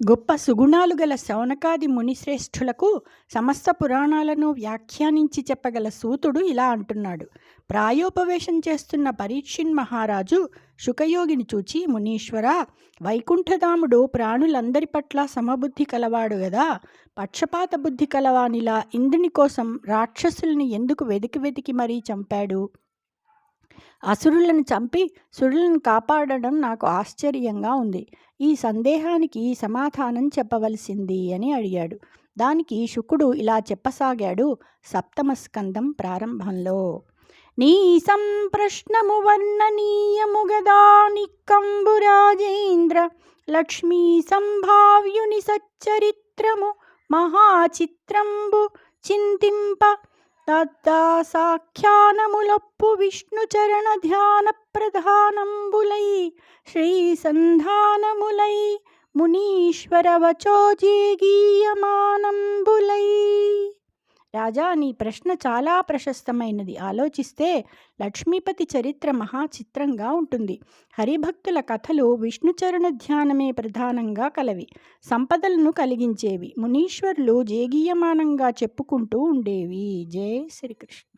గొప్ప సుగుణాలు గల శౌనకాది మునిశ్రేష్ఠులకు సమస్త పురాణాలను వ్యాఖ్యానించి చెప్పగల సూతుడు ఇలా అంటున్నాడు. ప్రాయోపవేశం చేస్తున్న పరీక్షిన్ మహారాజు శుకయోగిని చూచి, మునీశ్వర, వైకుంఠధాముడు ప్రాణులందరి పట్ల సమబుద్ధి కలవాడు గదా, పక్షపాత బుద్ధి కలవానిలా ఇంద్రుని కోసం రాక్షసుల్ని ఎందుకు వెతికి వెతికి మరీ చంపాడు? అసురులను చంపి సురులను కాపాడడం నాకు ఆశ్చర్యంగా ఉంది. ఈ సందేహానికి సమాధానం చెప్పవలసింది అని అడిగాడు. దానికి శుకుడు ఇలా చెప్పసాగాడు. సప్తమ స్కందం ప్రారంభంలో. నీ సంప్రశ్నము వర్ణనీయము గదా నిక్కంబురాజేంద్ర, లక్ష్మీ సంభావ్యుని సచ్చరిత్రము మహాచిత్రంబు చింతింప, తద్దాసాఖ్యానములొప్పు విష్ణుచరణ ధ్యాన ప్రధానంబులై, శ్రీ సంధానములై, మునీశ్వర వచోజేగీయమానంబులై. రాజా, నీ ప్రశ్న చాలా ప్రశస్తమైనది. ఆలోచిస్తే లక్ష్మీపతి చరిత్ర మహాచిత్రంగా ఉంటుంది. హరిభక్తుల కథలు విష్ణుచరణ ధ్యానమే ప్రధానంగా కలవి. సంపదలను కలిగించేవి. మునీశ్వరులు జేగీయమానంగా చెప్పుకుంటూ ఉండేవి. జై శ్రీకృష్ణ.